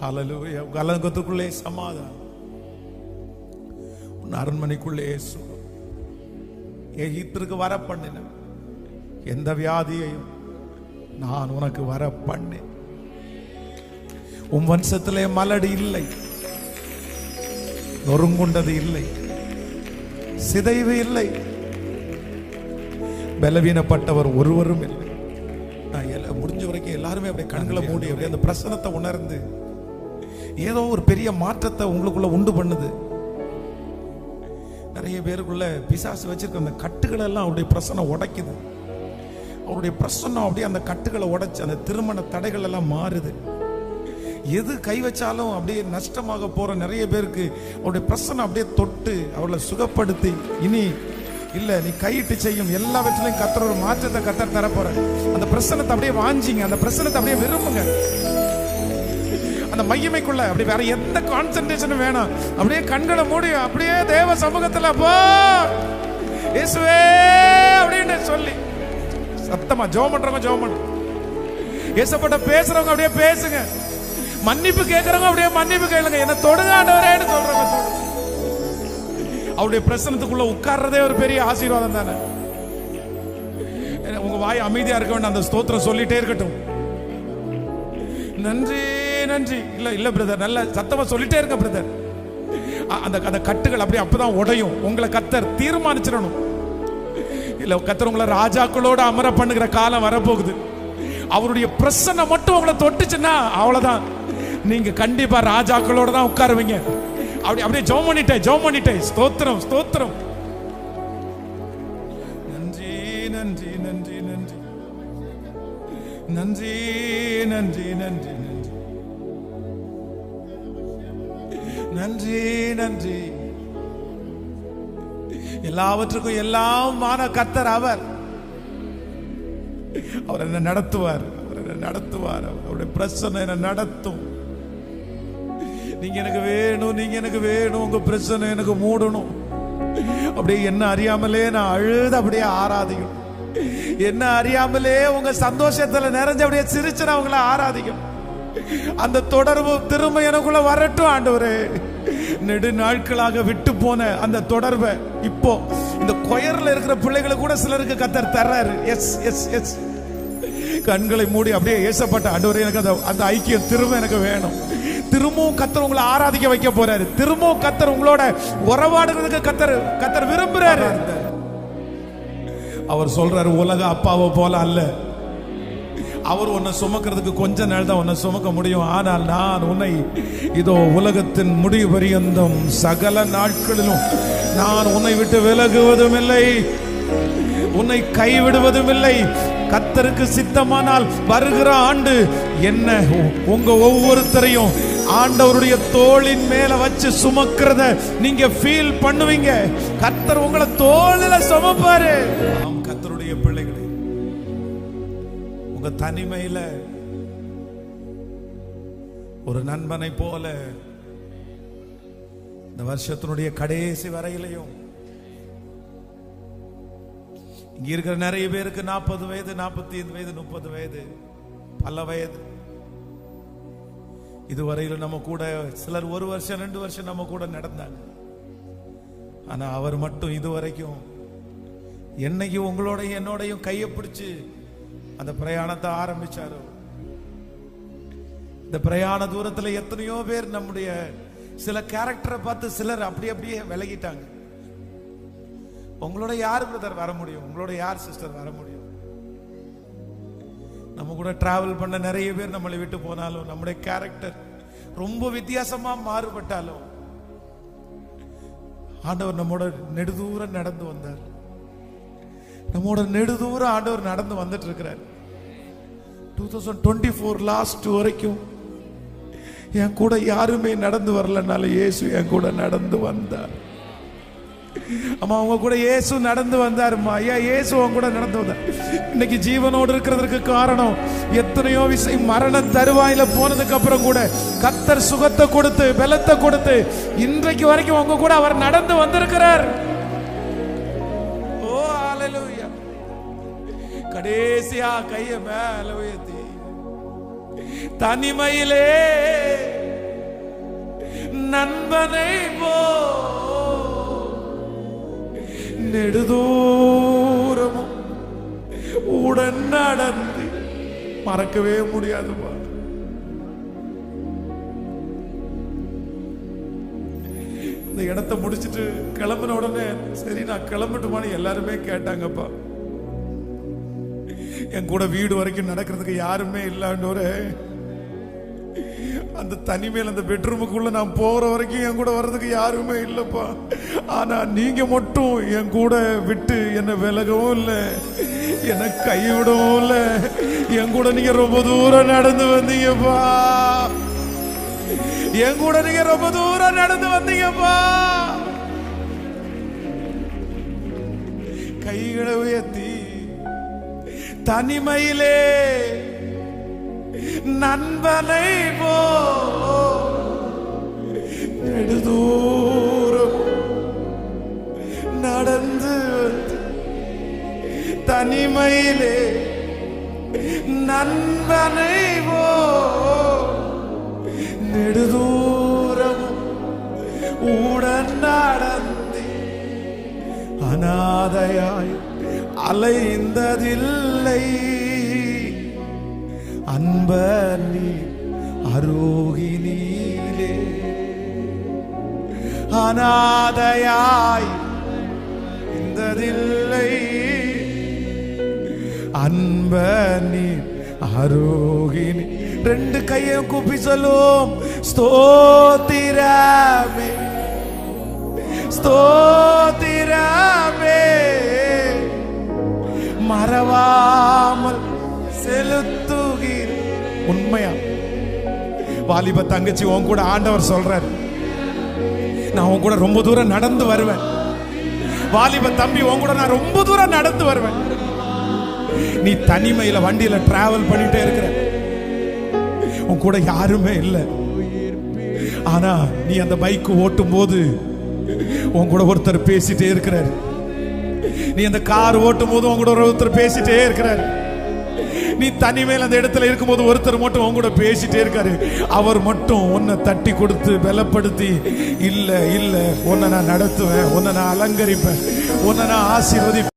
ஹல்லேலூயா. உங்க அலங்கத்துக்குள்ளே சமாதானம், உன் அரண்மனைக்குள்ளே சுகம். எகிப்திற்கு வர பண்ணின எந்த வியாதியையும் நான் உனக்கு வர பண்ணேன். உன் வம்சத்திலே மலடி இல்லை, நொறுங்குண்டது இல்லை, சிதைவு இல்லை, பலவீனப்பட்டவர் ஒருவரும் இல்லை. முடிஞ்ச வரைக்கும் எல்லாருமே அப்படியே கண்களை மூடி அப்படியே அந்த பிரசனத்தை உணர்ந்து ஏதோ ஒரு பெரிய மாற்றத்தை உங்களுக்குள்ள உண்டு பண்ணுது. நிறைய பேருக்குள்ள பிசாசு வச்சிருக்க அந்த கட்டுகளை எல்லாம் அவருடைய பிரசனம் உடைக்குது. அவருடைய பிரசனம் அப்படியே அந்த கட்டுகளை உடைச்சு அந்த திருமண தடைகள் எல்லாம் மாறுது. எது கை வச்சாலும் அப்படியே நஷ்டமாக போற நிறைய பேருக்கு அவருடைய பிரசனம் அப்படியே தொட்டு அவர்களை சுகப்படுத்தி, இனி இல்ல நீ கையிட்டு செய்யும் எல்லாவற்றிலையும் கர்த்தர் ஒரு மாற்றத்தை கர்த்தர் தர போற. அந்த பிரசனத்தை அப்படியே வாஞ்சிங்க, அந்த பிரசனத்தை அப்படியே விரும்புங்க. அந்த மகிமைக்குள்ள அப்படி வேற எந்த கான்சென்ட்ரேஷனும் வேணாம். அப்படியே கண்களை மூடி அப்படியே தேவ சமூகத்துல போ இயேசுவே அப்படின்னு சொல்லி சத்தமா ஜெபம் பண்றவங்க ஜெபம் பண்ணுங்க. இயேசுப்பட்ட பேசுறவங்க அப்படியே பேசுங்க. மன்னிப்பு கேட்கறவங்க அப்படியே மன்னிப்பு கேளுங்க. என்ன தொடுங்க ஆண்டவரேன்னு சொல்றவங்க அவருடைய பிரசனத்துக்குள்ள உட்கார்றதே ஒரு பெரிய ஆசீர்வாதம் தானே. உங்க வாய் அமைதியா இருக்க வேண்டாம், அந்த ஸ்தோத்திரம் சொல்லிட்டே இருக்கட்டும். நன்றி நன்றி. இல்ல இல்ல பிரதர், நல்ல சத்தமா சொல்லிட்டே இருக்க பிரதர். அந்த கட்டுகள் அப்படியே அப்பதான் உடையும். உங்களை கர்த்தர் தீர்மானிச்சிடணும். இல்ல கர்த்தர் உங்களை ராஜாக்களோட அமர பண்ணுகிற காலம் வரப்போகுது. அவருடைய பிரசன்னம் மட்டும் உங்களை தொட்டுச்சுன்னா அவ்வளவுதான், நீங்க கண்டிப்பா ராஜாக்களோட தான் உட்காருவீங்க. அப்படியே ஜெபம் பண்ணிட்டேன். ஸ்தோத்திரம் ஸ்தோத்திரம். நன்றி நன்றி நன்றி நன்றி நன்றி நன்றி நன்றி நன்றி நன்றி. எல்லாவற்றுக்கும் எல்லாமான கர்த்தர் அவர் என்ன நடத்துவார். அவருடைய பிரச்சனை என்ன நடத்தும். நீங்க எனக்கு வேணும், உங்க பிரச்சனை எனக்கு மூடணும். அப்படியே என்ன அறியாமலே நான் அழுது அப்படியே ஆராதிக்கும். என்ன அறியாமலே உங்க சந்தோஷத்துல நிறைஞ்சு அப்படியே சிரிச்சு நான் உங்களை ஆராதிக்கும். அந்த தொடர்பு திரும்ப எனக்குள்ள வரட்டும் ஆண்டவரே. நெடு நாட்களாக விட்டு போன அந்த தொடர்பை இப்போ இந்த கொயர்ல இருக்கிற பிள்ளைகளை கூட சிலருக்கு கர்த்தர் தர்றாரு. S S S. கண்களை மூடி அப்படியே ஏசப்பட்ட ஆண்டவரே, எனக்கு அந்த ஐக்கியம் திரும்ப எனக்கு வேணும். திரும்பவும் கர்த்தர் உங்களை ஆராதிக்க வைக்க போறாரு. திரும்பவும் கர்த்தர் உங்களோட உறவாடுறதுக்கு கர்த்தர் விரும்புறாரு. அவர் சொல்றாரு, உலக அப்பாவை போல அல்ல. அவர் உன்னை சுமக்கிறதுக்கு கொஞ்ச நாள் தான் உன்னை சுமக்க முடியும். ஆனால் நான் உன்னை இதோ உலகத்தின் முடிவு பரியந்தம் சகல நாட்களிலும் நான் உன்னை விட்டு விலகுவதும் இல்லை, உன்னை கைவிடுவதும் இல்லை. கர்த்தருக்கு சித்தமானால் வருகிற ஆண்டு என்ன உங்க ஒவ்வொருத்தரையும் ஆண்டவருடைய தோளின் மேல வச்சு சுமக்கிறத நீங்க ஃபீல் பண்ணுவீங்க. கர்த்தர் உங்களை தோளில சுமப்பாரு. கர்த்தருடைய பிள்ளைகளே, உங்க தனிமையில ஒரு நண்பனை போல இந்த வருஷத்தினுடைய கடைசி வரையிலையும் இங்க இருக்கிற நிறைய பேருக்கு 40 வயது, 45 வயது, 30 வயது, பல வயது. இதுவரையிலும் நம்ம கூட சிலர் 1 வருஷம் 2 வருஷம் நம்ம கூட நடந்தாங்க. ஆனா அவர் மட்டும் இதுவரைக்கும் என்னைக்கு உங்களோடையும் என்னோடையும் கையை பிடிச்சு அந்த பிரயாணத்தை ஆரம்பிச்சாரோ, இந்த பிரயாண தூரத்துல எத்தனையோ பேர் நம்முடைய சில கேரக்டரை பார்த்து சிலர் அப்படியே விலகிட்டாங்க. உங்களோட யார் பிரதர் வர முடியும்? உங்களோட யார் சிஸ்டர் வர முடியும்? நம்ம கூட டிராவல் பண்ண நிறைய பேர் நம்மளை விட்டு போனாலும், நம்முடைய கேரக்டர் ரொம்ப வித்தியாசமா மாறுபட்டாலும், ஆண்டவர் நம்மோட நெடுதூரம் நடந்து வந்தார். நம்மோட நெடுதூரம் ஆண்டவர் நடந்து வந்துட்டு இருக்கிறார். 2024 லாஸ்ட் வரைக்கும் என் கூட யாருமே நடந்து வரலனால இயேசு என் கூட நடந்து வந்தார். அம்மா அவங்க கூட இயேசு நடந்து வந்தாருமா. ஐயா இயேசு அவங்க கூட நடந்து வந்தார். இன்னைக்கு ஜீவனோடு இருக்கிறதுக்கு காரணம் எத்தனையோ விஷயம் மரண தருவாயில போனதுக்கு அப்புறம் கூட கர்த்தர் சுகத்தை கொடுத்து பலத்தை கொடுத்து இன்றைக்கு வரைக்கும் அவங்க கூட அவர் நடந்து வந்திருக்கிறார். ஓ ஹalleluya. கடைசியா கையை மேல உயர்த்தி தனிமையிலே நண்பனை போ நெடுதூரமும் உடன் நடந்து. மறக்கவே முடியாதுப்பா. இந்த இடத்தை முடிச்சிட்டு கிளம்பின உடனே சரி நான் கிளம்பட்டுமான்னு எல்லாருமே கேட்டாங்கப்பா. என் கூட வீடு வரைக்கும் நடக்கிறதுக்கு யாருமே இல்லாண்டோரு அந்த தனிமையில் அந்த பெட்ரூமுக்குள்ள நான் போற வரைக்கும் என் கூட வர்றதுக்கு யாருமே இல்லப்பா. ஆனா நீங்க மட்டும் என் கூட விட்டு என்னை விலகவும் இல்லை, என்னை கைவிடவும் இல்லை. என் கூட நீங்க ரொம்ப தூரம் நடந்து வந்தீங்கப்பா. என் கூட நீங்க ரொம்ப தூரம் நடந்து வந்தீங்கப்பா. கைகளை உயர்த்தி தனிமையிலே நண்பனை போ நெடுதூரம் நடந்து தனிமையிலே நண்பனை போ நெடுதூரம் உடன் நடந்து. அநாதையாய் அலைந்ததில்லை அன்பனி அருகினிலே. அநாதையாய் இந்ததில்லை அன்பனி அருகினி. ரெண்டு கையை கூப்பி சொல்லும் ஸ்தோத்திரமே ஸ்தோத்திரமே. மறவாமல் செலுத்துகிற. உண்மையா வாலிப தங்கச்சி உன் கூட ஆண்டவர் சொல்றாரு, நான் உன் கூட ரொம்ப தூரம் நடந்து வருவேன். வாலிப தம்பி உன் கூட நான் ரொம்ப தூரம் நடந்து வருவேன். நீ தனிமையில வண்டியில டிராவல் பண்ணிட்டே இருக்கிற, உன் கூட யாருமே இல்லை. ஆனா நீ அந்த பைக் ஓட்டும் போது உன் கூட ஒருத்தர் பேசிட்டே இருக்கிறாரு. நீ அந்த கார் ஓட்டும் போது உன் கூட ஒருத்தர் பேசிட்டே இருக்கிறாரு. நீ தனிமையில் அந்த இடத்துல இருக்கும்போது ஒருத்தர் மட்டும் உன் கூட பேசிட்டே இருக்காரு. அவர் மட்டும் உன்னை தட்டி கொடுத்து பலப்படுத்தி, இல்ல இல்ல உன்னை நான் நடத்துவேன், உன்னை நான் அலங்கரிப்பேன், உன்னை நான் ஆசீர்வதிப்பேன்.